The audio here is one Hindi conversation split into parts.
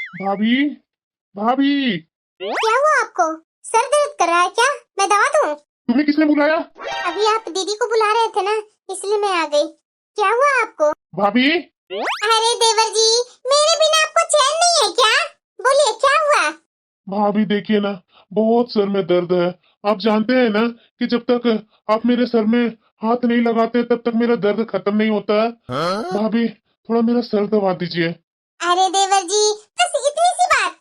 भाभी, भाभी, क्या हुआ आपको? सर दर्द कर रहा है क्या? मैं दवा दूं? तुम्हें किसने बुलाया? अभी आप दीदी को बुला रहे थे ना, इसलिए मैं आ गई। क्या हुआ आपको? भाभी, अरे देवर जी, मेरे बिना आपको चैन नहीं है क्या? बोलिए क्या हुआ? भाभी देखिए ना, बहुत सर में दर्द है। आप जानते हैं ना कि जब तक आप मेरे सर में हाथ नहीं लगाते तब तक मेरा दर्द खत्म नहीं होता है। भाभी, थोड़ा मेरा सर दबा दीजिए। अरे देवर जी, बस इतनी सी बात।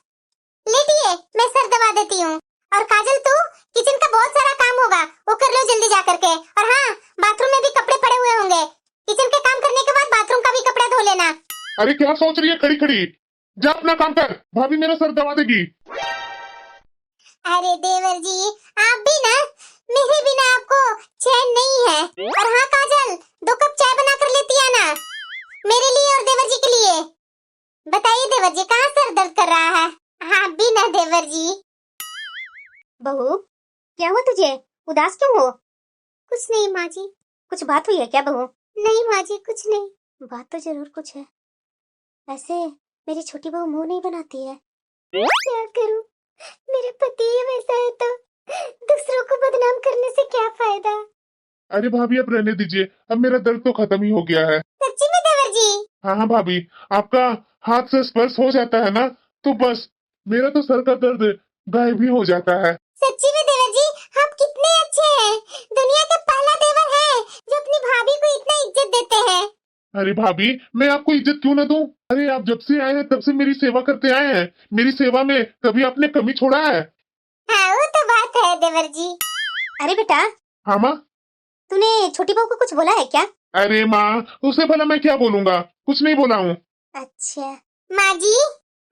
लेटिए, मैं सर दबा देती हूँ। और काजल तू किचन का बहुत सारा काम होगा, वो कर लो जल्दी जा करके। और हाँ, बाथरूम में भी कपड़े पड़े हुए होंगे। किचन के काम करने के बाद बाथरूम का भी कपड़ा धो लेना। अरे क्या सोच रही है खड़ी खड़ी? जा अपना काम कर, भाभी मेरा सर दबा देगी। अरे देवर जी, आप भी ना, मेरे बिना आपको चैन नहीं है। और हाँ काजल, 2 कप चाय बना कर लेती है ना, मेरे लिए और देवर जी के लिए। बताइए देवर जी, कहाँ सर दर्द कर रहा है? हाँ भी ना देवर जी। बहू, क्या हुआ तुझे? उदास क्यों हो? कुछ नहीं माँ जी। कुछ बात हुई है क्या बहू? नहीं माँ जी, कुछ नहीं। बात तो जरूर कुछ है। ऐसे मेरी छोटी बहू मुंह नहीं बनाती है। क्या करूं? मेरे पति ही वैसा है तो दूसरों को बदनाम करने से क्या फायदा? अरे भाभी अब रहने दीजिए, अब मेरा दर्द तो खत्म ही हो गया है। सच्ची में देवर जी? हाँ हाँ भाभी, आपका हाथ से स्पर्श हो जाता है ना, तो बस मेरा तो सर का दर्द गायब ही हो जाता है। सच्ची में देवर जी, आप कितने अच्छे हैं। दुनिया का पहला देवर है जो अपनी भाभी को इतना इज्जत देते हैं। अरे भाभी, मैं आपको इज्जत क्यों ना दूं? अरे आप जब से आए हैं तब से मेरी सेवा करते आए हैं। मेरी सेवा में कभी आपने कमी छोड़ा है? हाँ वो तो बात है देवर जी। अरे बेटा, हाँ माँ। तूने छोटी बहू को कुछ बोला है क्या? अरे माँ, उसे भला मैं क्या बोलूंगा, कुछ नहीं बोला हूँ। अच्छा माँ जी,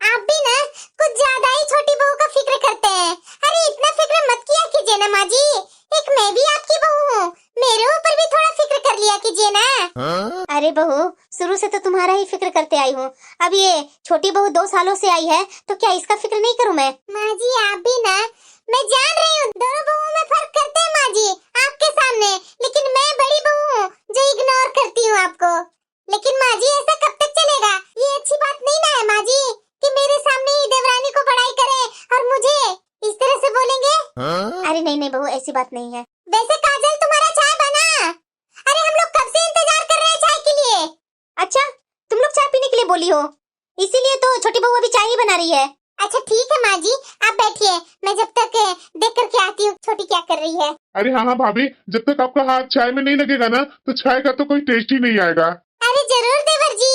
आप भी ना कुछ ज्यादा ही छोटी बहू का फिक्र करते हैं। अरे इतना फिक्र मत किया कीजिए ना माँ जी, एक मैं भी आपकी बहू हूँ, मेरे ऊपर भी थोड़ा फिक्र कर लिया कीजिए ना। अरे बहू, शुरू से तो तुम्हारा ही फिक्र करते आई हूँ, अब ये छोटी बहू 2 सालों से आई है तो क्या इसका फिक्र नहीं करूँ मैं? माँ जी आप भी ना, मैं जान रही हूँ दोनों बहुओं में फर्क करते हैं माँ जी आपके सामने, लेकिन मैं बड़ी बहू हूँ जो इग्नोर करती हूँ आपको। लेकिन माँ जी ऐसा कब तक चलेगा? ये अच्छी बात नहीं ना है माँ जी कि मेरे सामने ही देवरानी को बड़ाई करे और मुझे इस तरह से बोलेंगे। अरे नहीं नहीं बहू, ऐसी बात नहीं है। वैसे काजल तुम्हारा चाय बना? अरे हम लोग कब से इंतजार कर रहे हैं चाय के लिए। अच्छा, तुम लोग चाय पीने के लिए बोली हो, इसीलिए तो छोटी बहू अभी चाय ही बना रही है। अच्छा ठीक है माँ जी, आप बैठिए, मैं जब तक देख करके आती हूँ छोटी क्या कर रही है। अरे हाँ हाँ भाभी, जब तक आपका हाथ चाय में नहीं लगेगा ना तो चाय का तो कोई टेस्ट ही नहीं आएगा। अरे जरूर देवर जी।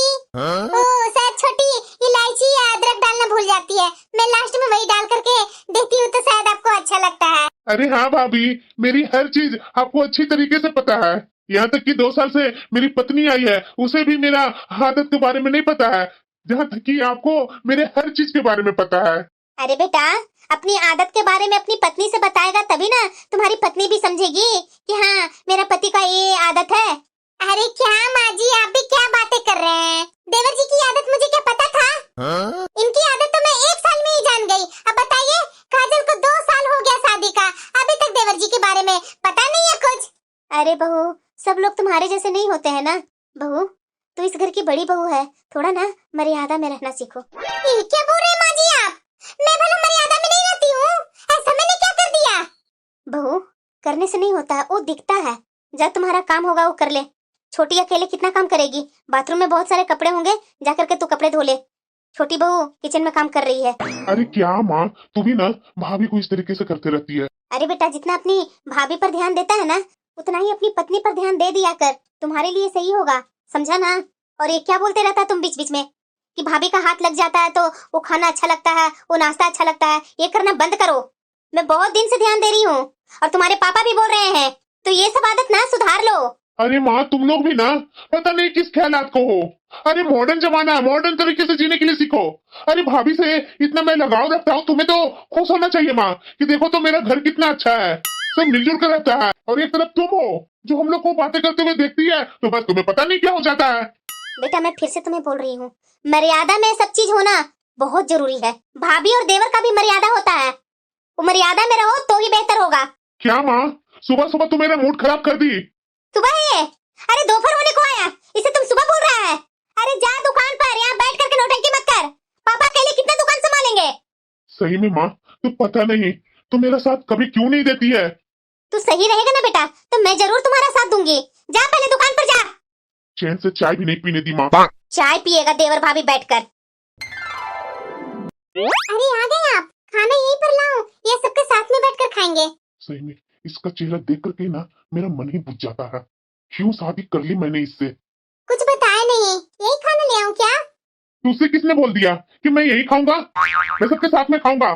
ओ शायद छोटी इलायची या अदरक डालना भूल जाती है, मैं लास्ट में वही डाल करके देती हूँ तो शायद आपको अच्छा लगता है। अरे हाँ भाभी, मेरी हर चीज आपको अच्छी तरीके से पता है। यहाँ तक कि 2 साल से मेरी पत्नी आई है, उसे भी मेरा आदत के बारे में नहीं पता है, जहाँ तक कि आपको मेरे हर चीज के बारे में पता है। अरे बेटा, अपनी आदत के बारे में अपनी पत्नी से बताएगा तभी ना तुम्हारी पत्नी भी समझेगी कि हाँ मेरा पति का ये आदत है। अरे क्या माँ जी, आप भी क्या बातें कर रहे हैं? देवर जी की आदत मुझे क्या पता था? इनकी आदत तो मैं 1 साल में ही जान गई। अब बताइए, काजल को 2 साल हो गया शादी का, अभी तक देवर जी के बारे में पता नहीं है कुछ। अरे बहू, सब लोग तुम्हारे जैसे नहीं होते हैं ना। बहू, तू इस घर की बड़ी बहू है, थोड़ा ना मर्यादा में रहना सीखो। ये क्या बोल रहे हैं माँ जी आप? मैं भला मर्यादा में नहीं रहती हूँ? ऐसा मैंने क्या कर दिया? बहू, करने से नहीं होता, वो दिखता है। जब तुम्हारा काम होगा वो कर ले। छोटी अकेले कितना काम करेगी? बाथरूम में बहुत सारे कपड़े होंगे, जा करके तू कपड़े धो ले। छोटी बहू किचन में काम कर रही है। अरे क्या माँ, तू भी ना भाभी को इस तरीके से करते रहती है। अरे बेटा, जितना अपनी भाभी पर ध्यान देता है ना, उतना ही अपनी पत्नी पर ध्यान दे दिया कर, तुम्हारे लिए सही होगा, समझा ना? और ये क्या बोलते रहता है तुम बीच बीच में कि भाभी का हाथ लग जाता है तो वो खाना अच्छा लगता है, वो नाश्ता अच्छा लगता है? ये करना बंद करो। मैं बहुत दिन से ध्यान दे रही हूँ और तुम्हारे पापा भी बोल रहे हैं, तो ये सब आदत ना सुधार लो। अरे माँ, तुम लोग भी ना पता नहीं किस ख्यालात को हो। अरे मॉडर्न जमाना है, मॉडर्न तरीके से जीने के लिए सीखो। अरे भाभी से इतना मैं लगाव रखता हूँ, तुम्हें तो खुश होना चाहिए माँ कि देखो तो मेरा घर कितना अच्छा है, सब मिलजुल कर रहता है। और एक तरफ तुम हो जो हम लोग को बातें करते हुए देखती है, तो बस तुम्हें पता नहीं क्या हो जाता है। बेटा मैं फिर से तुम्हें बोल रही हूँ, मर्यादा में सब चीज होना बहुत जरूरी है। भाभी और देवर का भी मर्यादा होता है, वो मर्यादा में रहो तो ही बेहतर होगा। क्या माँ, सुबह सुबह तुम मेरा मूड खराब कर दी। सुबह है? अरे दोपहर होने को आया, इसे तुम सुबह बोल रहा है? अरे जा दुकान पर, यहाँ बैठ करके नौटंकी मत कर। पापा अकेले कितने दुकान सही में माँ, तो पता नहीं तो मेरा साथ कभी क्यों नहीं देती है। तू सही रहेगा ना बेटा तो मैं जरूर तुम्हारा साथ दूंगी। जा पहले दुकान पर जा। चैन से चाय भी नहीं पीने दी माँ। चाय पिएगा देवर भाभी बैठकर। अरे आ गए आप, खाना यहीं पर लाओ, ये सबके साथ में बैठकर खाएंगे। सही में इसका चेहरा देख करके ना मेरा मन ही बुझ जाता है। क्यों शादी कर ली मैंने इससे। कुछ बताया नहीं, यही खाना ले आऊं क्या? तुझसे किसने बोल दिया कि मैं यही खाऊंगा? मैं सबके साथ में खाऊंगा।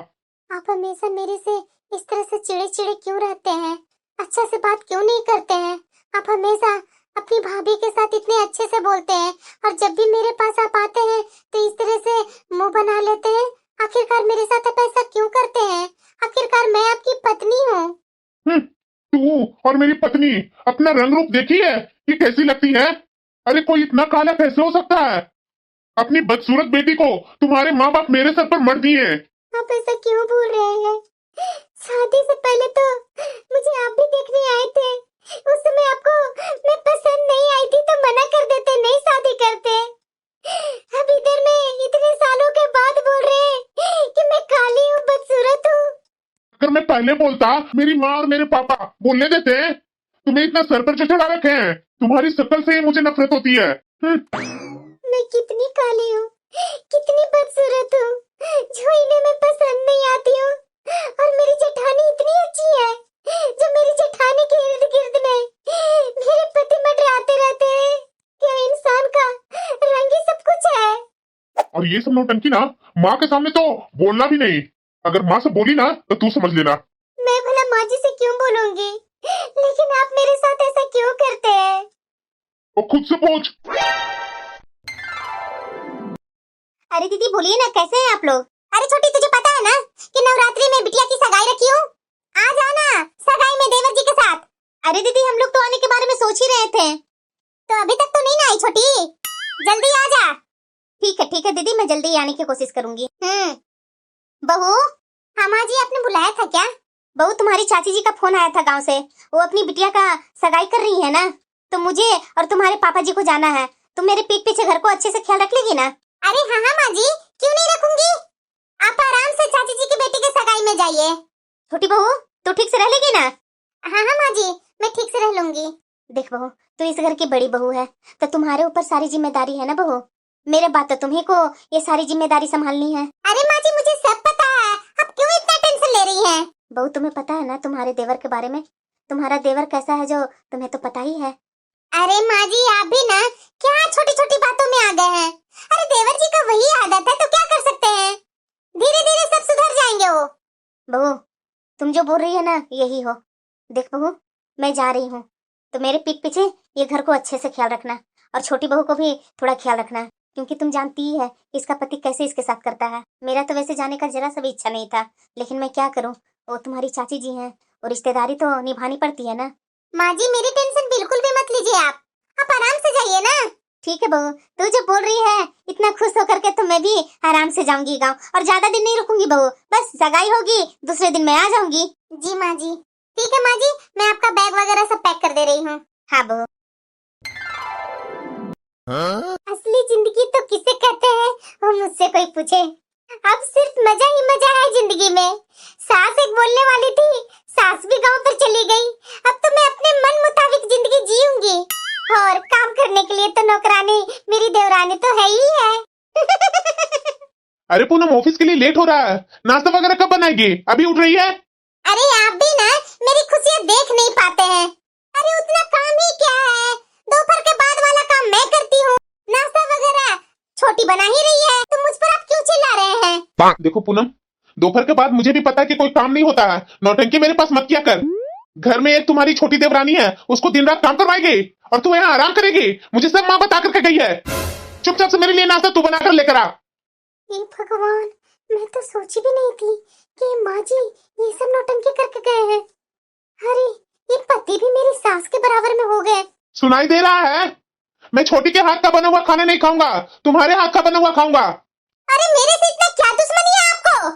आप हमेशा मेरे से इस तरह से चिड़े चिड़े क्यों रहते हैं? अच्छा से बात क्यों नहीं करते हैं? आप हमेशा अपनी भाभी के साथ इतने अच्छे से बोलते हैं और जब भी मेरे पास आप आते हैं तो इस तरह से मुंह बना लेते हैं। आखिरकार मेरे साथ आप ऐसा क्यों करते हैं? आखिरकार मैं आपकी पत्नी हूँ। तू और मेरी पत्नी अपना रंग रूप देखी है कि कैसी लगती है? अरे कोई इतना काला कैसे हो सकता है? अपनी बदसूरत बेटी को तुम्हारे माँ बाप मेरे सर पर मर दिए। आप ऐसा क्यों बोल रहे हैं? शादी से पहले तो मुझे आप भी देखने आए थे। उस समय आपको मैं पसंद नहीं आई थी तो मना कर देते, नहीं शादी करते। अब इधर में इतने सालों के बाद बोल रहे हैं कि मैं काली हूँ, बदसूरत हूँ। अगर मैं पहले बोलता मेरी माँ और मेरे पापा बोलने देते। तुम्हें इतना सर पर चढ़ा रखे हैं, तुम्हारी शक्ल से ही मुझे नफरत होती है। मैं कितनी काली हूँ, कितनी बदसूरत हूँ जो इन्हें मैं पसंद नहीं आती हूँ। और मेरी जेठानी इतनी अच्छी है जो मेरी जेठानी के इर्द गिर्द में मेरे पति मंडराते रहते हैं। क्या इंसान का रंग ही सब कुछ है? और ये सब नौटंकी ना माँ के सामने तो बोलना भी नहीं। अगर माँ से बोली ना तो तू समझ लेना। मैं भला माँ जी से क्यों बोलूंगी, लेकिन आप मेरे साथ ऐसा क्यों करते हैं? वो खुद से पूछ। अरे दीदी बोलिए ना, कैसे हैं आप लोग? अरे छोटी तुझे पता है ना कि नवरात्रि में बिटिया की सगाई रखी हूँ, आ जाना सगाई में देवर जी के साथ। अरे दीदी हम लोग तो आने के बारे में सोच ही रहे थे। तो अभी तक तो नहीं ना आई छोटी, जल्दी आ जा। ठीक है दीदी, मैं जल्दी आने की कोशिश करूंगी। बहू, हाँ माँ जी आपने बुलाया था क्या? बहू तुम्हारी चाची जी का फोन आया था गाँव से, वो अपनी बिटिया का सगाई कर रही है ना, तो मुझे और तुम्हारे पापा जी को जाना है। तुम मेरे पीठ पीछे घर को अच्छे से ख्याल रख लेगी ना? अरे हाँ माँ जी, क्यों नहीं रखूंगी। आप आराम से चाची जी की बेटी के सगाई में जाइए। छोटी बहू तू ठीक से रह लेगी ना? हाँ माँ जी, मैं ठीक से रह लूंगी। देख बहू, तू इस घर की बड़ी बहू है तो तुम्हारे ऊपर सारी जिम्मेदारी है ना बहू। मेरे बात तो तुम्ही को ये सारी जिम्मेदारी संभालनी है। अरे माँ जी मुझे सब पता है, आप क्यों इतना टेंशन ले रही हैं? बहू तुम्हें पता है ना तुम्हारे देवर के बारे में? तुम्हारा देवर कैसा है जो तुम्हें तो पता ही है। अरे माँ जी आप भी ना क्या छोटी छोटी बातों में आ गए हैं। अरे देवर जी का वही आदत है तो क्या कर सकते हैं, धीरे धीरे सब सुधर जाएंगे वो। बहू तुम जो बोल रही है ना यही हो। देख बहू, मैं जा रही हूँ तो मेरे पीठ पीछे ये घर को अच्छे से ख्याल रखना और छोटी बहू को भी थोड़ा ख्याल रखना, क्योंकि तुम जानती ही है इसका पति कैसे इसके साथ करता है। मेरा तो वैसे जाने का जरा सा भी इच्छा नहीं था, लेकिन मैं क्या करूँ, वो तुम्हारी चाची जी हैं और रिश्तेदारी तो निभानी पड़ती है ना। माँ जी मेरी टेंशन बिल्कुल भी मत लीजिए, आप आराम से जाइए ना। ठीक है बहू, तू जो बोल रही है इतना खुश होकर के तो मैं भी आराम से जाऊंगी गांव, और ज्यादा दिन नहीं रुकूंगी बहू, बस सगाई होगी दूसरे दिन मैं आ जाऊंगी। जी माँ जी। ठीक है माँ जी, मैं आपका बैग वगैरह सब पैक कर दे रही हूँ। हाँ बहू। असली जिंदगी तो किसे कहते हैं वो मुझसे कोई पूछे। अब सिर्फ मजा ही मजा है जिंदगी में। सास एक बोलने वाली थी, सास भी गांव पर चली गई। अब तो मैं अपने मन मुताबिक जिंदगी जीऊंगी, और काम करने के लिए तो नौकरानी मेरी देवरानी तो है ही है। अरे पूनम ऑफिस के लिए लेट हो रहा है, नाश्ता वगैरह कब बनाएगी? अभी उठ रही है? अरे आप भी ना मेरी खुशियाँ देख नहीं पाते हैं। अरे उतना काम ही क्या है, दोपहर के बाद वाला काम मैं करती हूँ, नाश्ता वगैरह छोटी बना ही रही है, तो मुझ पर आप क्यों चिल्ला रहे हैं? देखो पूनम, दोपहर के बाद मुझे भी पता है कि कोई काम नहीं होता है, नौटंकी मेरे पास मत किया कर। घर में एक तुम्हारी छोटी देवरानी है, उसको दिन रात काम करवाएगी और तू यहाँ आराम करेगी। मुझे सब माँ बता करके गई है। चुपचाप से मेरे लिए नाश्ता तू बनाकर लेकर आ। भगवान, मैं तो सोची भी नहीं थी कि माँ जी ये सब नौटंकी करके गए हैं। अरे ये पति भी मेरी सास के बराबर में हो गए। सुनाई दे रहा है? मैं छोटी के हाथ का बना हुआ खाना नहीं खाऊंगा, तुम्हारे हाथ का बना हुआ खाऊंगा। अरे मेरे से इतना क्या दुश्मनी है आपको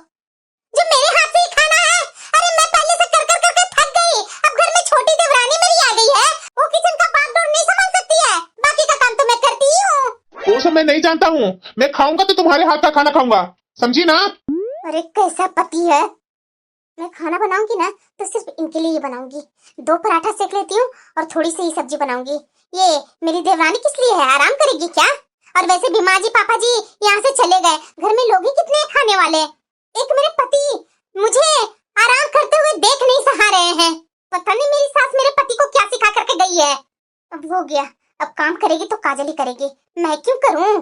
जो मेरे हाथ से ही खाना है? अरे मैं पहले से कर थक गई, अब घर में छोटी देवरानी मेरी आ गई है, वो किचन का बागडोर नहीं संभाल सकती है, बाकी का काम तो मैं करती ही हूँ। वो सब मैं नहीं जानता हूँ, मैं खाऊंगा तो तुम्हारे हाथ का खाना खाऊंगा, समझी ना? अरे कैसा पति है। मैं खाना बनाऊंगी ना तो सिर्फ इनके लिए ही बनाऊंगी। 2 पराठा सेक लेती हूँ और थोड़ी सी ही सब्जी बनाऊंगी। ये मेरी देवरानी किस लिए है, आराम करेगी क्या? और वैसे भी माँ जी पापा जी यहाँ से चले गए, घर में लोग ही कितने हैं खाने वाले। एक मेरे पति मुझे आराम करते हुए देख नहीं सहा रहे हैं। पता नहीं मेरी सास मेरे पति को क्या सिखा करके गई है। अब हो गया, अब काम करेगी तो काजल ही करेगी, मैं क्यों करूं?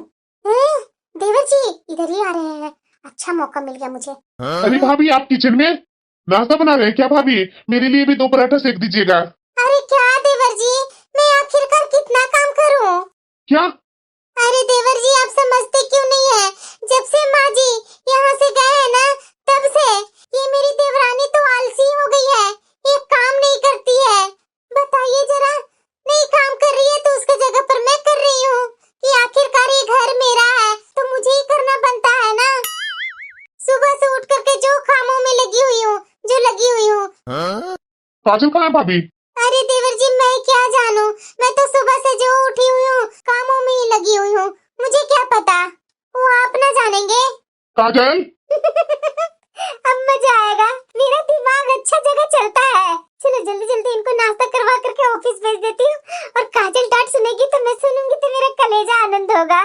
देवर जी इधर ही आ रहे हैं, अच्छा मौका मिल गया मुझे। अरे भाभी आप किचन में नाश्ता बना रहे हैं क्या? भाभी मेरे लिए भी 2 पराठा सेक दीजिएगा। अरे क्या देवर जी, मैं आखिरकार कितना काम करूं? क्या? अरे देवर जी आप समझते क्यों नहीं है? जब से माँ जी यहाँ से गए हैं ना, तब से ये मेरी देवरानी तो आलसी हो गई है, ये काम नहीं करती है। बताइए जरा, नहीं काम कर रही है तो उसके जगह पर मैं कर रही हूँ कि आखिरकार ये घर मेरा है तो मुझे ही करना बनता है ना। सुबह से उठ करके जो कामों में लगी हुई हूँ, जो लगी हुई हूँ। काजल कहाँ है भाभी? अरे देवर जी मैं क्या जानूं, मैं तो सुबह से जो उठी हुई हूँ कामों में ही लगी हुई हूँ, मुझे क्या पता, वो आप ना जानेंगे। काजल अब मजा आएगा, मेरा दिमाग अच्छा जगह चलता है। चलो जल्दी जल्दी इनको नाश्ता करवा करके ऑफिस भेज देती हूँ, और काजल डांट सुनेगी तो मैं सुनूंगी तो मेरा कलेजा आनंद होगा।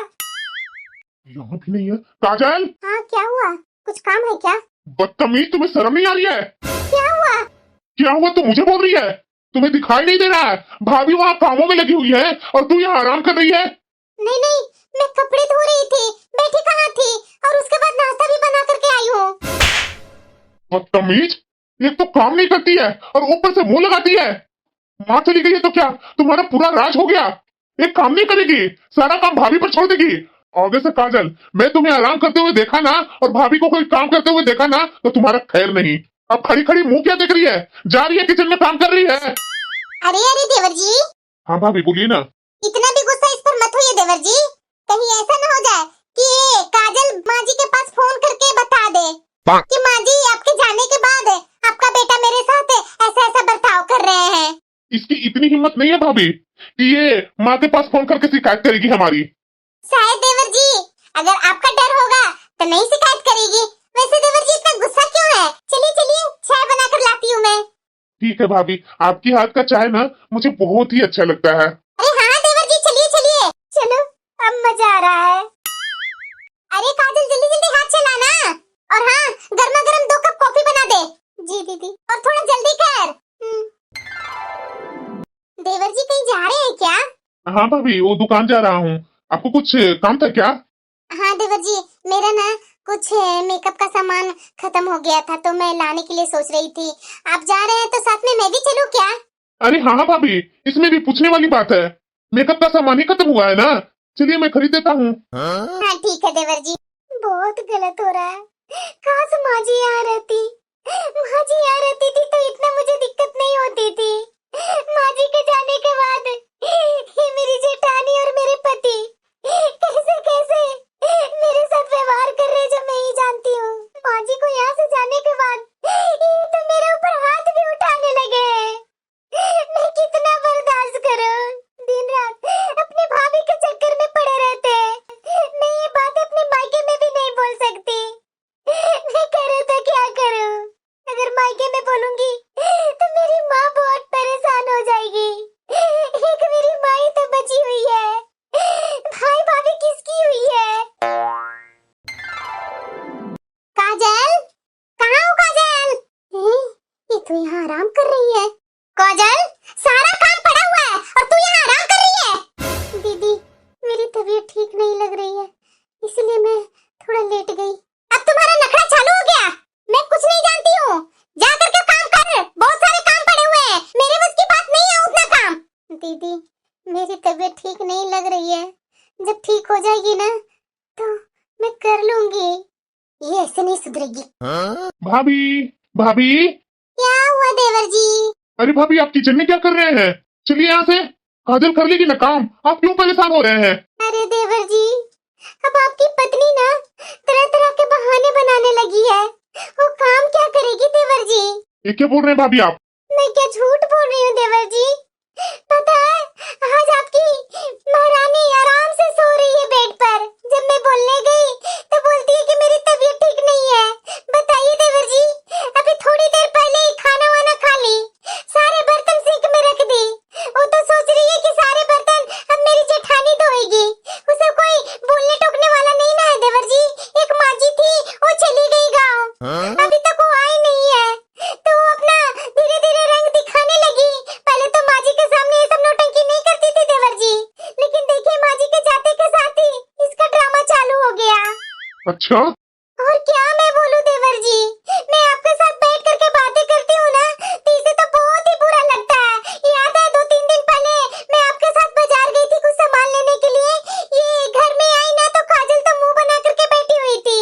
यहाँ भी नहीं है। काजल हाँ क्या हुआ, कुछ काम है क्या? बदतमीज, तुम्हें शर्म नहीं आ रही है? क्या हुआ? क्या हुआ तू मुझे बोल रही है? तुम्हें दिखाई नहीं दे रहा है? भाभी वहाँ कामों में लगी हुई है और तू यहाँ आराम कर रही है। नहीं नहीं, मैं कपड़े धो रही थी, बैठी कहाँ थी, और उसके बाद नाश्ता भी बना करके आई हूँ। बदतमीज, एक तो काम नहीं करती है और ऊपर से मुंह लगाती है। माँ चली गई है तो क्या तुम्हारा पूरा राज हो गया? एक काम नहीं करेगी, सारा काम भाभी पर छोड़ देगी। आगे से काजल, मैं तुम्हें आराम करते हुए देखा ना और भाभी को कोई काम करते हुए देखा ना तो तुम्हारा खैर नहीं। अब खड़ी खड़ी मुंह क्या देख रही है? जा रही है किचन में काम कर रही है। अरे अरे देवर जी, हाँ भाभी बोलिए ना। इतना भी गुस्सा इस पर मत होइए देवर जी, कहीं ऐसा न हो जाए कि ये काजल माँ जी के पास फोन करके बता दे कि माँ जी आपके जाने के बाद आपका बेटा मेरे साथ ऐसा ऐसा बर्ताव कर रहे हैं। इसकी इतनी हिम्मत नहीं है भाभी कि ये माँ के पास फोन करके शिकायत करेगी हमारी। शायद देवर जी अगर आपका डर होगा तो नहीं शिकायत करेगी। वैसे देवर जी इतना गुस्सा क्यों है? चलिए चलिए चाय बनाकर लाती हूँ मैं। ठीक है भाभी, आपकी हाथ का चाय ना मुझे बहुत ही अच्छा लगता है। अरे हाँ देवर जी चलिए चलिए, चलो अब मजा आ रहा है। अरे काजल जल्दी जल्दी हाथ चलाना, और हाँ गर्मा गर्म 2 कप कॉफी बना दे। जी दीदी, और थोड़ा जल्दी कर। देवर जी कहीं जा रहे हैं क्या? हाँ भाभी वो दुकान जा रहा हूँ। आपको कुछ काम था क्या? हाँ देवर जी, मेरा ना कुछ मेकअप का सामान खत्म हो गया था तो मैं लाने के लिए सोच रही थी। आप जा रहे हैं तो साथ में मैं भी चलूं क्या? अरे हाँ भाभी, इसमें भी पूछने वाली बात है, मेकअप का सामान ही खत्म हुआ है ना, चलिए मैं खरीद देता हूँ। हाँ ठीक है देवर जी। बहुत गलत हो रहा है, काश माँ जी यहाँ रहती, माँ जी यहाँ रहती थी तो इतना मुझे दिक्कत नहीं होती थी। माँ जी के जाने के बाद ये मेरी जेठानी और मेरे पति कैसे कैसे मेरे साथ व्यवहार कर रहे जो मैं ही जानती हूँ। माँ जी को यहाँ से जाने के बाद ये तो मेरे ऊपर हाथ भी उठाने लगे हैं। मैं कितना बर्दाश्त करूं, दिन रात अपने भाभी के चक्कर में पड़े रहते हैं। मैं ये बात अपने मायके में भी नहीं बोल सकती, मैं करूं तो क्या करूं? अगर मायके में बोलूंगी तो मेरी माँ बहुत परेशान हो जाएगी। एक मेरी माँ ही तो बची हुई है, भाई भाभी किसकी हुई है? काजल, कहाँ हो काजल? ये तो यहाँ आराम कर रही है। काजल, सारा काम पड़ा हुआ है और तू यहाँ आराम कर रही है। दीदी मेरी तबीयत ठीक नहीं लग रही है, इसलिए मैं थोड़ा लेट गई। अब तुम्हारा नखरा चालू हो गया, मैं कुछ नहीं जानती हूँ, जा करके काम कर, बहुत सारे काम पड़े हुए हैं, मेरे बस की बात नहीं है उतना काम। दीदी मेरी तबीयत ठीक नहीं लग रही है, जब ठीक हो जाएगी ना तो मैं कर लूंगी, ये ऐसे नहीं सुधरेगी। भाभी भाभी, क्या हुआ देवर जी? अरे भाभी आप किचन में क्या कर रहे हैं? चलिए यहाँ से, काजल कर लेगी ना काम, आप क्यों परेशान हो रहे हैं? अरे देवर जी, अब आपकी पत्नी ना तरह तरह के बहाने बनाने लगी है, वो काम क्या करेगी देवर जी? ये क्या बोल रहे हैं भाभी आप? मैं क्या झूठ बोल रही हूँ देवर जी? पता है आज आपकी महारानी आराम से सो रही है बेड पर, जब मैं बोलने गई तो बोलती है कि मेरी तबीयत ठीक नहीं है, अच्छा, और क्या मैं बोलूं देवर जी, मैं आपके साथ बैठ करके बातें करती हूँ ना, तो इसे तो बहुत ही बुरा लगता है। याद है 2-3 दिन पहले मैं आपके साथ बाजार गई थी कुछ सामान लेने के लिए, ये घर में आई ना तो काजल तो मुंह बना करके बैठी हुई थी,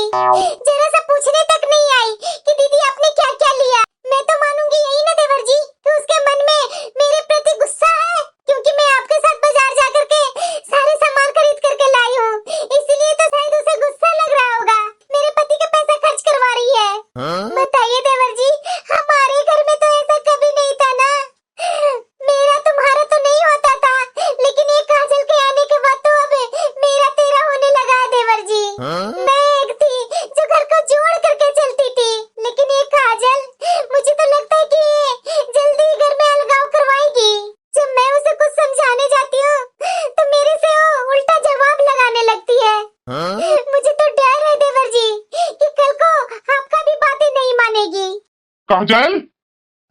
जरा सा पूछने तक नहीं आई कि दीदी आपने क्या क्या लिया। मैं तो मानूंगी यही ना देवर जी कि उसके मन में मेरे प्रति गुस्सा है, क्योंकि मैं आपके साथ बाजार जा करके सारे सामान खरीद करके लाई हूँ, इसलिए तो शायद उसे गुस्सा लग रहा होगा, मेरे पति का पैसा खर्च करवा रही है। बताइए देवर जी, हमारे घर में तो ऐसा कभी नहीं था ना, मेरा तुम्हारा तो नहीं होता था, लेकिन ये काजल के आने के बाद तो अब मेरा तेरा होने लगा है देवर जी। मैं एक थी जो घर को जोड़ करके चलती थी, लेकिन ये काजल, मुझे तो लगता है कि ये जल्दी घर में अलगाव करवाएगी। जब मैं उसे कुछ समझाने जाती हूँ तो मेरे से वो उल्टा जवाब लगाने लगती है। मुझे तो डर है देवर जी कि कल को आपका भी बातें नहीं मानेगी। काजल,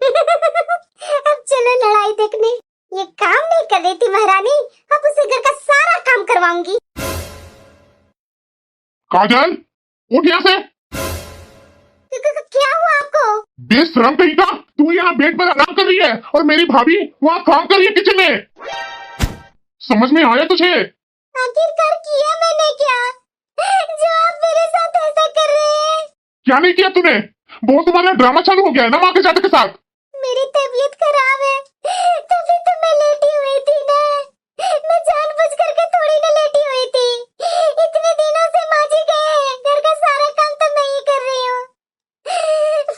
अब चलो लड़ाई देखने। ये काम नहीं कर रही थी महारानी, अब उसे घर का सारा काम करवाऊंगी। काजल, उठ यहाँ से। क्या हुआ आपको? बेशरम कहीं का, तू यहाँ बेड पर आराम कर रही है और मेरी भाभी वहाँ काम कर रही है किचन में। समझ में आया तुझे? आखिरकार किया मैंने क्या, जो आप मेरे साथ ऐसा कर रहे हैं? क्या नहीं किया तूने? वो तुम्हारा ड्रामा चालू हो गया है ना माँ के जाते के साथ। मेरी तबीयत खराब है, तभी तो मैं लेटी हुई थी ना, मैं जानबूझ करके थोड़ी ना लेटी हुई थी। इतने दिनों से माँ जी गए हैं, घर का सारा काम तो मैं ही कर रही हूँ,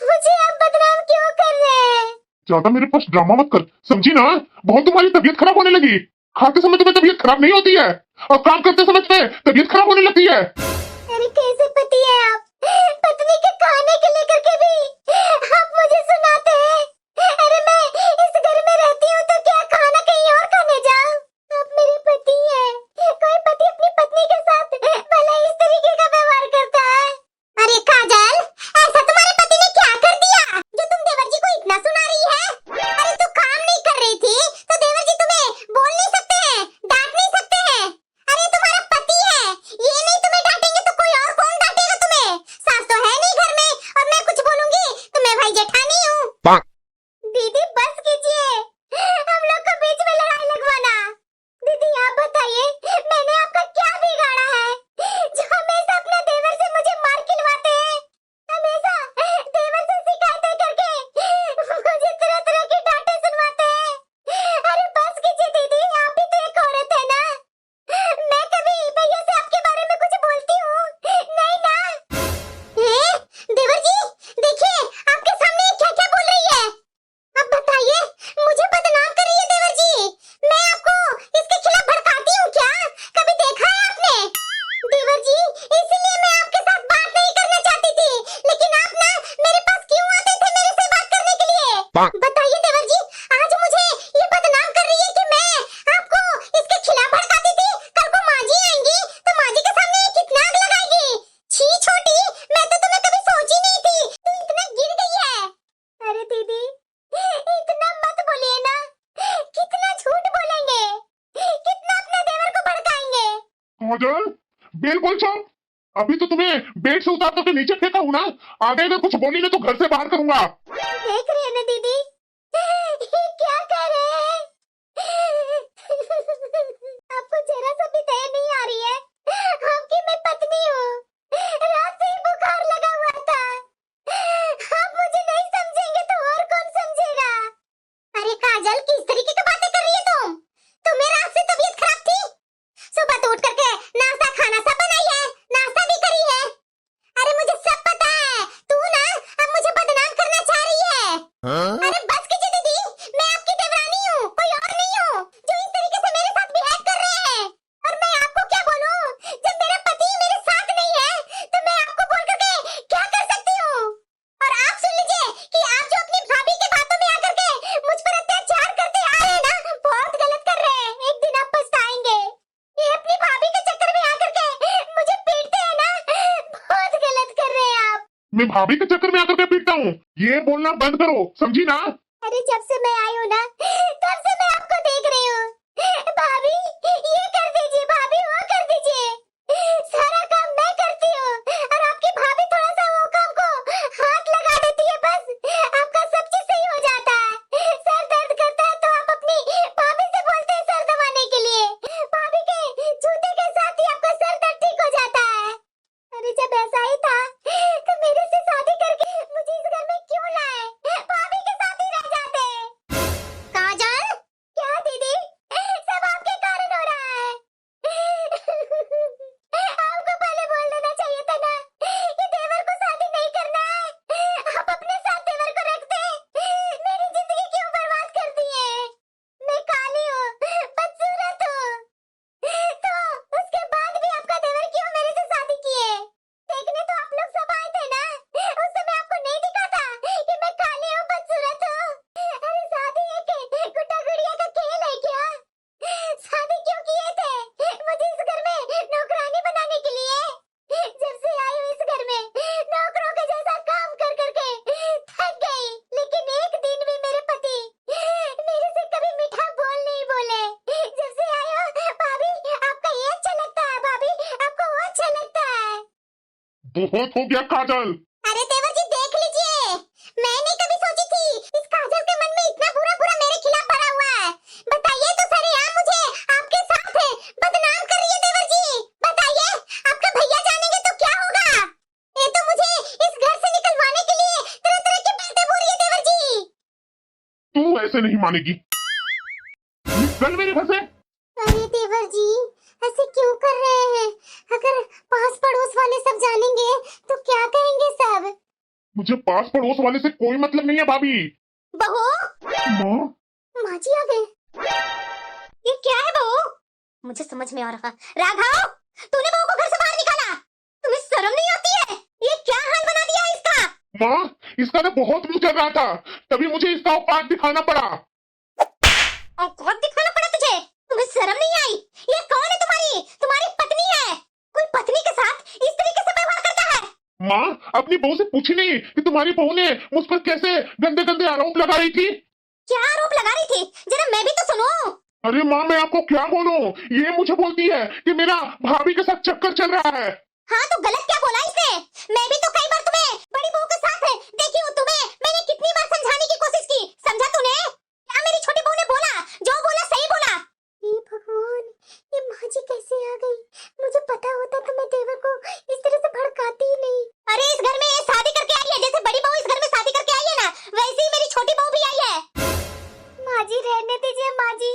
मुझे आप बदनाम क्यों कर रहे हैं? ज्यादा मेरे पास ड्रामा मत कर, समझी ना? बहुत तुम्हारी तबीयत खराब होने लगी। खाते समय तुम्हें तबीयत खराब नहीं होती है और काम करते समय तुम्हें तबीयत खराब होने लगती है। अरे कैसे पति है आप, पत्नी के खाने के लेकर के भी आप मुझे सुनाते हैं। अरे मैं इस घर में रहती हूँ तो क्या खाना कहीं और खाने जाऊँ? आप मेरे पति हैं, कोई पति अपनी पत्नी के साथ भला इस तरीके का व्यवहार करता है? अरे काजल, ऐसा तुम्हारे पति ने क्या कर दिया जो तुम देवर जी को इतना सुना रही है? अरे तू काम नहीं कर रही थी तो देवर जी तुम्हें बोल नहीं सकते हैं, डांट नहीं सकते हैं? अरे तुम्हारा पति है, ये नहीं तुम्हें डांटेंगे तो कोई और कौन डांटेगा तुम्हें? सास तो है नहीं घर में और मैं कुछ बोलूंगी तो मैं भाई जेठानी हूँ। दीदी बस कीजिए, हम लोग को बीच में लड़ाई लगवाना। दीदी आप बताइए, मैंने आपका क्या बिगाड़ा है जो हमेशा अपने देवर से मुझे मार खिलवाते हैं, हमेशा देवर से शिकायतें करके मुझे तरह तरह की डांटें सुनवाते हैं। अरे बस कीजिए दीदी, आप भी तो एक औरत है ना, मैं कभी भैया से आपके बारे में कुछ बोलती हूँ नहीं ना? देवर जी देखिए आपके सामने क्या क्या बोल रही है, अब बताइए, मुझे बदनाम कर रही है देवर जी, मैं आपको इसके खिलाफ भड़काती हूँ क्या? कभी देखा है आपने? देवर जी इसलिए मैं आपके साथ बात नहीं करना चाहती थी, लेकिन आप ना मेरे पास क्यों आते थे मेरे से बात करने के लिए? बताइए देवर जी, आज मुझे ये बदनाम कर रही है कि मैं आपको इसके खिलाफ भड़काती थी, कल को माँ जी आएंगी तो माँ जी के सामने ये कितना आग लगाएगी। छी छोटी, मैं तो तुम्हें कभी सोची नहीं थी, तू इतना गिर गई है। अरे दीदी इतना मत बोलिए ना, कितना झूठ बोलेंगे, कितना अपने देवर को भड़काएंगे। काजल, बिल्कुल चुप। अभी तो तुम्हें बेड से उतार करके नीचे फेंका हूँ ना, आगे अगर कुछ बोली ना तो घर से बाहर करूंगा। देख रहे हैं ना दीदी, ये क्या कर रहे हैं? आपको जरा सा भी दया नहीं आ रही है? आपकी मैं पत्नी हूँ, रात से ही बुखार लगा हुआ था, आप मुझे नहीं समझेंगे तो और कौन समझेगा? अरे काजल किस तरीके की बातें कर रही है तुम? तुम्हें रात से तबीयत खराब थी, सुबह तो उठ करके नाश्ता खाना सब बनाई है, नाश्ता भी करी है। अरे मुझे सब पता है, तू ना अब मुझे बदनाम करना चाह रही है। अरे बस कीजिए दीदी, मैं आपकी देवरानी हूँ, कोई और नहीं हूँ जो इस तरीके से मेरे साथ बिहेव कर रहे हैं। और मैं आपको क्या बोलूँ, जब मेरा पति मेरे साथ नहीं है तो मैं आपको बोल करके क्या कर सकती हूँ? और आप सुन लीजिए कि आप जो अपनी भाभी के बातों में आकर के मुझ पर अत्याचार करते आ रहे हैं ना, बहुत गलत कर रहे हैं, एक दिन आप पछताएंगे। ये अपनी भाभी के चक्कर में आकर के मुझे पीटते हैं ना, बहुत गलत कर रहे हैं आप। मैं भाभी के चक्कर में आकर के पीटता हूँ, ये बोलना बंद करो, समझी ना? अरे जब से मैं आई हूँ ना, तब से मैं आपको देख रही हूँ। भाभी ये कर दीजिए, भाभी वो कर दीजिए, सारा काम मैं करती हूँ और आप बहुत हो गया काजल। अरे देवर जी देख लीजिए, मैंने कभी सोची थी इस काजल के मन में इतना बुरा बुरा मेरे खिलाफ भरा हुआ है। बताइए तो सरेआम मुझे आपके साथ है बदनाम कर रही है देवर जी। बताइए आपका भैया जानेंगे तो क्या होगा। ये तो मुझे इस घर से निकलवाने के लिए तरह तरह की बातें बोल रही है देवर जी। तू ऐसे नहीं मानेगी, निकल मेरे घर से। अरे देवर जी ऐसे क्यों कर रहे हैं? अगर पास पड़ोस वाले सब जानेंगे तो क्या कहेंगे सब? मुझे पास पड़ोस वाले से कोई मतलब नहीं है भाभी। बहू, माँ, माँ जी आ गए। ये क्या है बहू? मुझे समझ में आ रहा। राघव, तूने बहू को घर से बाहर निकाला, तुम्हें शर्म नहीं आती है? ये क्या हाल बना दिया है इसका? माँ, इसका तो बहुत मुंह चल रहा था, तभी मुझे इसका औकात दिखाना पड़ा। औकात दिखाना पड़ा तुझे? तुम्हें शर्म नहीं आई? ये कौन है तुम्हारी? तुम्हारी पत्नी है। कोई पत्नी के साथ इस तरीके से व्यवहार करता है? माँ, अपनी बहू से पूछी नहीं कि तुम्हारी बहू ने मुझ पर कैसे गंदे गंदे आरोप लगा रही थी? क्या आरोप लगा रही थी? जरा मैं भी तो सुनूं। अरे माँ, मैं आपको क्या बोलूं? ये मुझे बोलती है कि मेरा भाभी के साथ चक्कर चल रहा है। हाँ तो गलत क्या बोला इसने? मैं भी तो कई बार तुम्हें बड़ी बहू के साथ देखी हूँ। तुम्हें मैंने कितनी बार समझाने की कोशिश की, समझा तूने? क्या मेरी छोटी बहू ने बोला? जो बोला सही बोला। हे भगवान, ये माँ जी कैसे आ गई? मुझे पता होता तो मैं देवर को इस तरह से भड़काती ही नहीं। अरे इस घर में ये शादी करके आई है, जैसे बड़ी बहू इस घर में शादी करके आई है ना, वैसे ही मेरी छोटी बहू भी आई है। माँ जी रहने दीजिए माँ जी,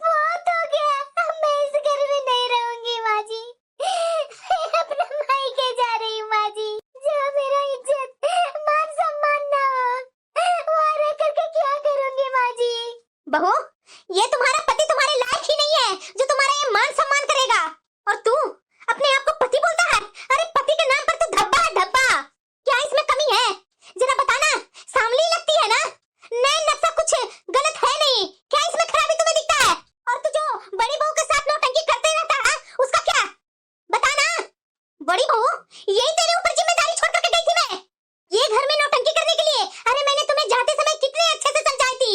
बहुत हो गया। अब मैं इस घर में नहीं रहूंगी माँ जी। मैं अपना मायके जा रही हूँ माँ जी। जहाँ मेरा इज्जत मान सम्मान ना हो, वहाँ रह करके क्या करूंगी माँ जी। बहू, ये तुम्हारा पति तुम्हारे लायक ही नहीं है जो तुम्हारा ये मान सम्मान करेगा। और तू अपने आप को पति बोलता है? अरे पति के नाम पर तो धब्बा है धब्बा। क्या इसमें कमी है? जरा बताना। सांवली लगती है ना, नैन नक्शा कुछ गलत है नहीं। क्या इसमें खराबी तुम्हें दिखता है? और तू जो बड़ी बहू के साथ नौटंकी करते रहता है, उसका क्या? बताना। बड़ी बहू, यही तेरे ऊपर जिम्मेदारी छोड़ करके गई थी मैं, ये घर में नौटंकी करने के लिए। अरे मैंने तुम्हें जाते समय कितने अच्छे से समझाई थी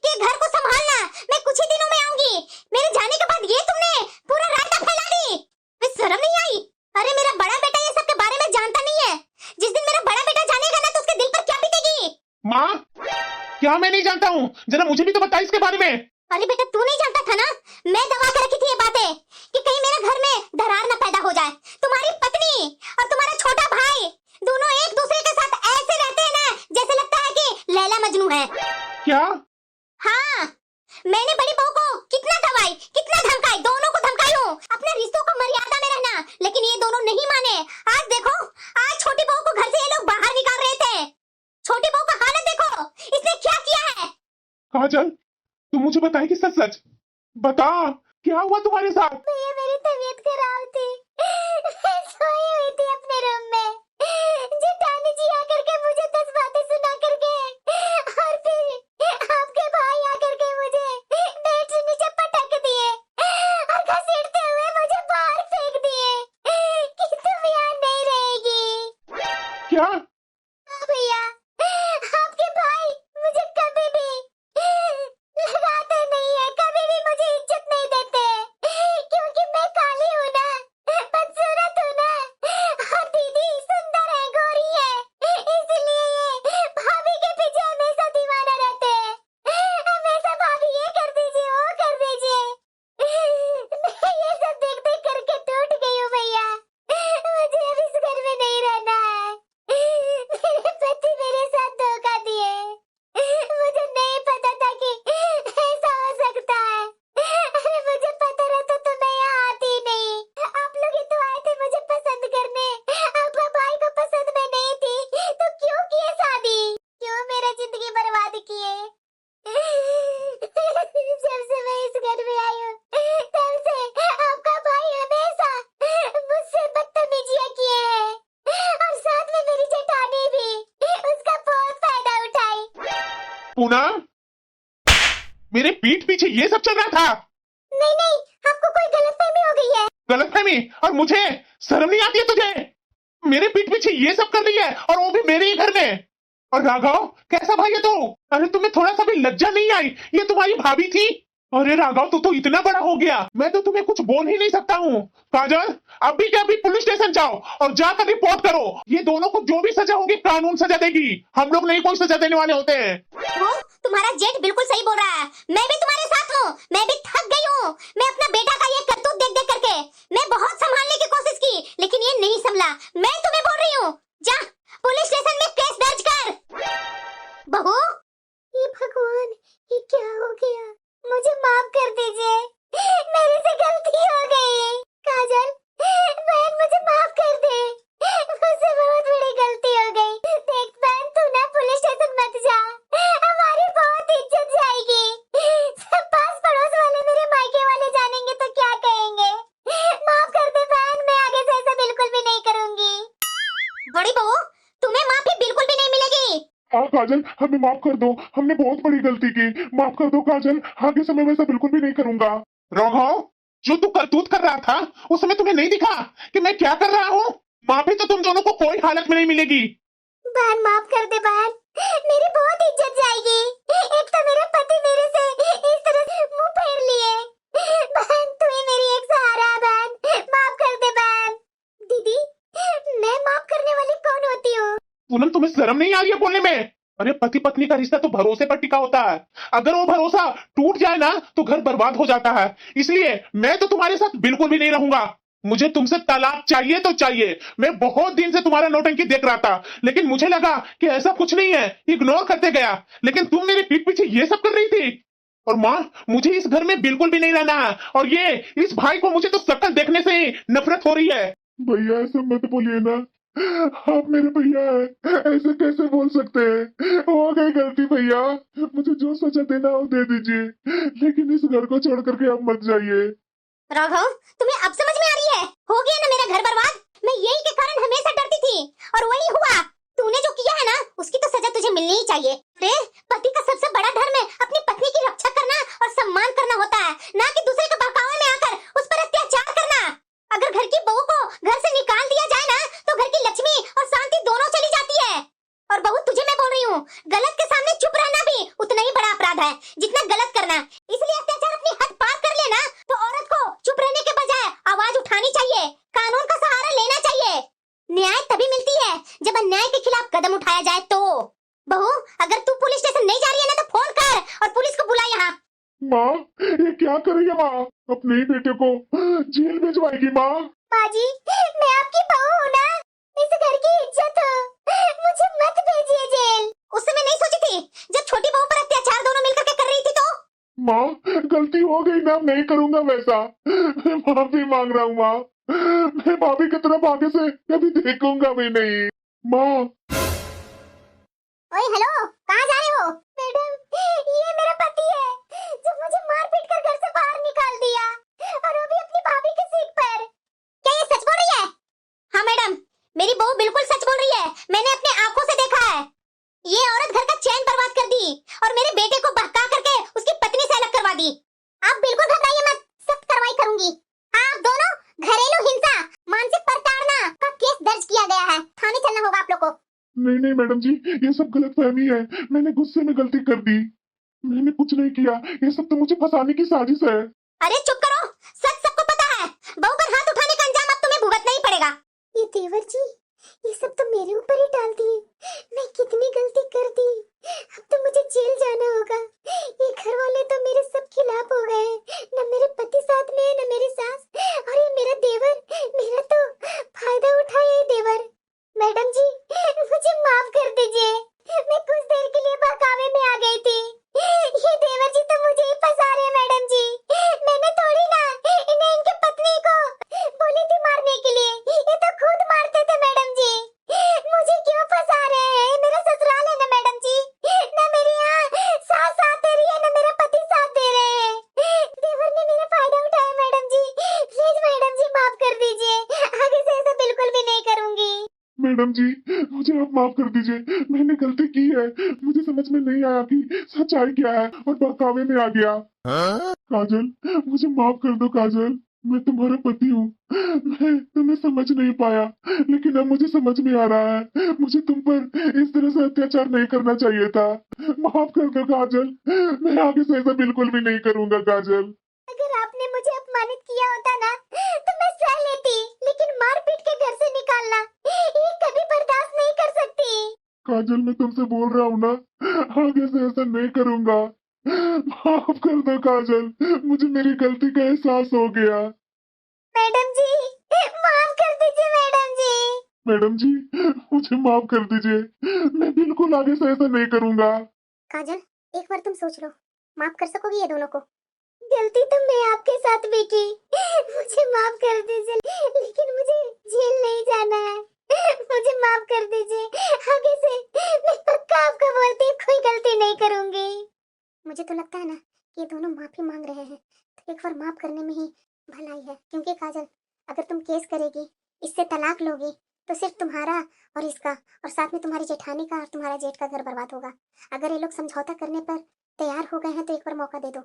कि घर को संभालना, मैं कुछ ही दिनों में आऊंगी। मेरे जाने के बाद ये तुमने पूरा रायता फैला दी। मैं शर्म नहीं आई? अरे मेरा बड़ा बेटा ये सब के बारे में जानता नहीं है। जिस दिन मेरा बड़ा बेटा जानेगा ना तो उसके दिल पर क्या बीतेगी। माँ, क्या मैं नहीं जानता हूँ? जरा मुझे भी तो बता इसके बारे में। अरे बेटा तू नहीं जानता था ना, मैं दबा के रखी थी ये बातें कि कहीं मेरे घर में दरार न पैदा हो जाए। तुम्हारी पत्नी और तुम्हारा छोटा भाई दोनों एक दूसरे के साथ ऐसे रहते हैं ना, जैसे लगता है कि लैला मजनू है। क्या? हाँ, मैंने बड़ी बहू को कितना दबाई, कितना धमकाई, दोनों को धमकाई हूँ अपने रिश्तों को मर्यादा में रहना, लेकिन ये दोनों नहीं माने। आज देखो, आज छोटी बहू को घर से ये लोग बाहर निकाल रहे थे। छोटी बहू का हालत देखो, इसने क्या किया है। काजल, तुम मुझे बताएगी सच सच? बता, क्या हुआ तुम्हारे साथ? भैया मेरी तबीयत खराब थी, मैं सोई हुई थी अपने रूम में। जेठानी जी आकर के मुझे 10 बातें सुना करके और फिर आपके भाई आकर के मुझे बेड से नीचे पटक दिए और घसीटते हुए मुझे बाहर फेंक दिए कि तुम यहाँ नहीं रहेगी। क्या? हाँ भैया, आपके भाई मुझे कभी भी लगाते नहीं है, कभी भी मुझे इज्जत नहीं देते, क्योंकि मैं काली हूँ ना, बदसूरत हूँ ना, और दीदी सुंदर है, गोरी है, इसलिए ये भाभी के पीछे हमेशा दीवाना रहते हैं। हमेशा भाभी ये कर दीजिए, वो कर दीजिए। मैं ये सब देख देख करके टूट गई हूँ भैया। मुझे अब इस घर में नहीं रहना है। मेरे पति मेरे साथ धोखा दिए, मुझे नहीं पता था कि ऐसा हो सकता है। अरे मुझे पता रहता तो मैं यहाँ आती ही नहीं। आप लोग ही तो आए थे मुझे पसंद करने, आपका भाई को पसंद मैं नहीं थी तो क्यों किए शादी, क्यों मेरा जिंदगी बर्बाद किए। जब से मैं इस घर में आई हूँ तब से आपका भाई हमेशा मुझसे बदतमीजियाँ किए हैं और साथ में मेरी जेठानी भी उसका बहुत फायदा उठाई। पूनम, मेरे पीठ पीछे ये सब चल रहा था? नहीं नहीं, आपको कोई गलतफहमी हो गई है। गलतफहमी? और मुझे शर्म नहीं आती है तुझे? मेरे पीठ पीछे ये सब कर रही है, और वो भी मेरे ही घर में। और राघव, कैसा भाई है तू? अरे तुम्हें थोड़ा सा भी लज्जा नहीं आई? ये तुम्हारी भाभी थी। अरे राघव, तू तो इतना बड़ा हो गया, मैं तो तुम्हें कुछ बोल ही नहीं सकता हूँ। काजल, अभी के अभी पुलिस स्टेशन जाओ और जाकर रिपोर्ट करो। ये दोनों को जो भी सजा होगी कानून सजा देगी, हम लोग नहीं कोई सजा देने वाले होते हैं। वो तुम्हारा जेठ बिल्कुल सही बोल रहा है, मैं भी तुम्हारे साथ हूँ। मैं भी थक गई हूँ। मैं अपना बेटा का ये करतूत देख देख करके मैं बहुत संभालने की कोशिश की, लेकिन ये नहीं संभला। मैं तुम्हें बोल रही हूँ, जा पुलिस स्टेशन में केस दर्ज कर। बहू, ये भगवान, ये क्या हो गया? मुझे माफ कर दीजिए, मेरे से गलती हो गई। काजल बहन, मुझे माफ कर दे, मुझसे बहुत बड़ी गलती हो गई। देख बहन, तू ना पुलिस स्टेशन मत जा, हमारी बहुत इज्जत जाएगी। सब पास पड़ोस वाले, मेरे मायके वाले जानेंगे तो क्या कहेंगे? माफ कर दे बहन, मैं आगे से ऐसा बिल्कुल भी नहीं करूंगी। बड़ी बहू, तुम्हें माफी बिल्कुल भी नहीं मिलेगी। हाँ काजल, हमें माफ कर दो, हमने बहुत बड़ी गलती की, माफ कर दो काजल, आगे से मैं वैसा बिल्कुल भी नहीं करूंगा। राघव, जो तू करतूत कर रहा था उस समय तुम्हें नहीं दिखा कि मैं क्या कर रहा हूँ? माफी तो तुम दोनों को कोई हालत में नहीं मिलेगी। बहन माफ कर दे बहन, मेरी बहुत इज्जत जाएगी। एक तो मेरा पति मेरे से इस तरह से मुंह फेर लिए। बहन तू ही मेरी एक सहारा है बहन, माफ कर दे बहन। दीदी, मैं माफ करने वाली कौन होती हूँ? पूनम, तुम्हें शर्म नहीं आ रही है बोलने में? अरे पति पत्नी का रिश्ता तो भरोसे पर टिका होता है, अगर वो भरोसा टूट जाए ना तो घर बर्बाद हो जाता है। इसलिए मैं तो तुम्हारे साथ बिल्कुल भी नहीं रहूंगा। मुझे तुमसे तलाक चाहिए तो चाहिए। मैं बहुत दिन से तुम्हारा नौटंकी देख रहा था, लेकिन मुझे लगा कि ऐसा कुछ नहीं है, इग्नोर करते गया, लेकिन तुम मेरे पीठ पीछे ये सब कर रही थी। और माँ, मुझे इस घर में बिल्कुल भी नहीं रहना है, और ये इस भाई को मुझे तो शक्ल देखने से ही नफरत हो रही है। भैया ऐसा मत बोलिए ना, आप मेरे भैया हैं, ऐसे कैसे बोल सकते हैं? हो गई गलती भैया, मुझे जो सजा देना हो दे दीजिए, लेकिन इस घर को छोड़ करके आप मत जाइए। राघव, तुम्हें अब समझ में आ रही है? हो गया ना मेरा घर बर्बाद। मैं यही के कारण हमेशा डरती थी, और वही हुआ। तूने जो किया है ना, उसकी तो सजा तुझे मिलनी ही चाहिए। अरे पति का सबसे बड़ा धर्म है अपनी पत्नी की रक्षा करना और सम्मान करना होता है, ना कि दूसरे के बहकावे में आकर उस पर अत्याचार करना। अगर घर की बहू को घर से निकाल दिया जाए ना, तो घर की लक्ष्मी और शांति दोनों चली जाती है। और बहू, तुझे मैं बोल रही हूँ, गलत के सामने चुप रहना भी उतना ही बड़ा अपराध है जितना गलत करना। इसलिए अत्याचार अपनी हद पार कर लेना तो औरत को चुप रहने के बजाय आवाज उठानी चाहिए, कानून का सहारा लेना चाहिए। न्याय तभी मिलती है जब अन्याय के खिलाफ कदम उठाया जाए। तो बहू, अगर तू पुलिस स्टेशन नहीं जा रही है ना, तो फोन कर और पुलिस को बुला यहाँ। माँ, ये क्या करेगी माँ? अपने ही बेटे को जेल भिजवाएगी माँ? माँ जी, मैं आपकी बहू हूँ ना, इस घर की इज्जत हो, मुझे मत भेजिए जेल। उस समय नहीं सोची थी जब छोटी बहू पर अत्याचार दोनों मिलकर के कर रही थी? तो माँ, गलती हो गई ना, नहीं करूंगा वैसा, मैं माफी मांग रहा हूँ माँ। मैं भाभी की तरफ आगे से कभी देखूंगा भी नहीं माँ। ओए हेलो, कहाँ जा रहे हो? मैडम, ये मेरा पति है जो मुझे मार पीट कर घर से बाहर निकाल दिया, और वो भी अपनी भाभी के सीट पर। क्या ये सच बोल रही है? हाँ मैडम, मेरी बहू बिल्कुल सच बोल रही है, मैंने अपने आंखों से देखा है। ये औरत घर का चैन बर्बाद कर दी और मेरे बेटे को बहका करके उसकी पत्नी से अलग करवा दी। आप बिल्कुल घबराइए मत, सख्त कार्रवाई करूंगी। आप दोनों घरेलू हिंसा, मानसिक प्रताड़ना का केस दर्ज किया गया है, थाने चलना होगा आप लोग को। नहीं नहीं मैडम जी, ये सब गलतफहमी है, मैंने गुस्से में गलती कर दी, मैंने कुछ नहीं किया, ये सब तो मुझे फंसाने की साजिश है। अरे चुप करो, सच सबको पता है। बहू पर हाथ उठाने का अंजाम अब तुम्हें भुगतना ही पड़ेगा। ये देवर जी, ये सब तो मेरे ऊपर ही डाल दिए, मैं कितनी गलती कर दी। अब तो मुझे जेल जाना होगा। ये घर वाले तो मेरे सब खिलाफ हो गए, न मेरे पति साथ में है न मेरी सास, और ये मेरा देवर, मेरा तो फायदा उठाया ये देवर। मैडम जी, मुझे माफ कर दीजिए, मैं कुछ देर के लिए बहकावे में आ गई थी। ये देवर जी तो मुझे ही फंसा रहे हैं मैडम जी, मैंने थोड़ी ना इन्हें इनके पत्नी को बोली थी मारने के लिए, ये तो खुद मारते थे मैडम जी। मुझे क्यों फंसा रहे हैं? मेरा ससुराल है ना मैडम जी, ना मेरे यहाँ सास साथ दे रही है ना मेरा पति साथ दे रहे हैं। देवर ने मेरा फायदा उठाया मैडम जी, प्लीज मैडम जी माफ कर दीजिए, आगे से ऐसा बिल्कुल भी नहीं करूंगी। मैडम जी, मुझे आप माफ कर दीजिए, मैंने गलती की है, मुझे समझ में नहीं आया कि सच्चाई क्या है और बहकावे में आ गया। काजल, मुझे माफ कर दो काजल, मैं तुम्हारा पति हूँ। मैं तुम्हें समझ नहीं पाया, लेकिन अब मुझे समझ में आ रहा है, मुझे तुम पर इस तरह से अत्याचार नहीं करना चाहिए था। माफ कर दो काजल, मैं आगे से ऐसा बिल्कुल भी नहीं करूंगा काजल। अगर आपने मुझे अपमानित किया होता ना तो मैं सह लेती, लेकिन मारपीट के घर से निकालना ये कभी बर्दाश्त नहीं कर सकती। काजल मैं तुमसे बोल रहा हूँ ना, आगे से ऐसा नहीं करूंगा। माफ कर दो काजल, मुझे मेरी गलती का एहसास हो गया। मैडम जी, माफ कर दीजिए मैडम जी। मैडम जी, मुझे माफ कर दीजिए, मैं बिल्कुल आगे से ऐसा नहीं करूंगा। काजल, एक बार तुम सोच लो, माफ कर सकोगी ये दोनों को? गलती तो मैं आपके साथ भी की, मुझे माफ कर दीजिए, लेकिन मुझे जेल नहीं जाना है। मुझे माफ कर दीजिए, आगे से मैं पक्का आपको बोलती कोई गलती नहीं करूंगी। मुझे तो लगता है ना कि ये दोनों माफी मांग रहे हैं, तो एक बार माफ करने में ही भलाई है। क्योंकि काजल, अगर तुम केस करेगी, इससे तलाक लोगी, तो सिर्फ तुम्हारा और इसका और साथ में तुम्हारी जेठानी का और तुम्हारा जेठ का घर बर्बाद होगा। अगर ये लोग समझौता करने पर तैयार हो गए हैं तो एक बार मौका दे दो।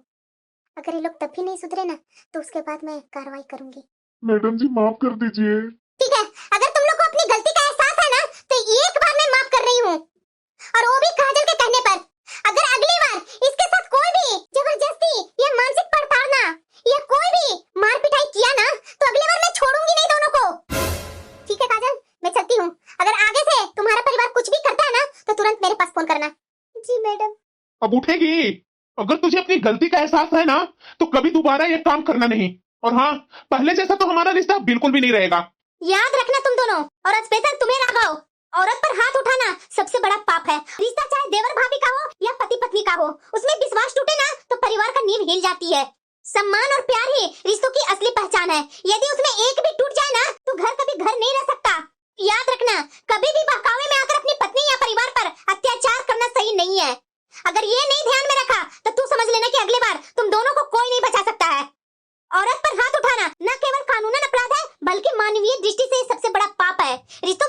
अगर ये लोग तब भी नहीं सुधरे ना तो उसके बाद मैं कार्रवाई करूंगी। मैडम जी माफ कर दीजिए। ठीक है, अगर तुम लोग को अपनी गलती का एहसास है ना तो एक बार मैं माफ कर रही हूँ, और वो भी काजल के कहने पर। अगर अगली बार इसके साथ कोई भी जबरदस्ती या मानसिक प्रताड़ना या कोई भी मार पिटाई किया ना तो अगली बार मैं छोड़ूंगी नहीं दोनों को। ठीक है काजल, मैं चलती हूँ। अगर आगे से तुम्हारा परिवार कुछ भी करता है ना तो तुरंत मेरे पास फोन करना। जी मैडम। अब उठेगी? अगर तुझे अपनी गलती का एहसास है ना तो कभी दोबारा ये काम करना नहीं। और हाँ, पहले जैसा तो हमारा रिश्ता बिल्कुल भी नहीं रहेगा। याद रखना तुम दोनों, और इंस्पेक्टर तुम्हें राघव, औरत पर हाथ उठाना सबसे बड़ा पाप है। रिश्ता चाहे देवर भाभी का हो या पति पत्नी का हो, उसमें विश्वास टूटे ना तो परिवार का नींव हिल जाती है। सम्मान और प्यार ही रिश्तों की असली पहचान है। यदि उसमें एक भी टूट जाए ना तो घर कभी घर नहीं रह सकता। याद रखना, कभी भी बहकावे में आकर अपनी पत्नी या परिवार पर अत्याचार करना सही नहीं है। अगर ये नहीं ध्यान में रखा तो तू समझ लेना कि अगली बार तुम दोनों को कोई नहीं बचा सकता है। औरत पर हाथ उठाना न केवल कानूनन अपराध है बल्कि मानवीय दृष्टि से सबसे बड़ा पाप है। रिश्तों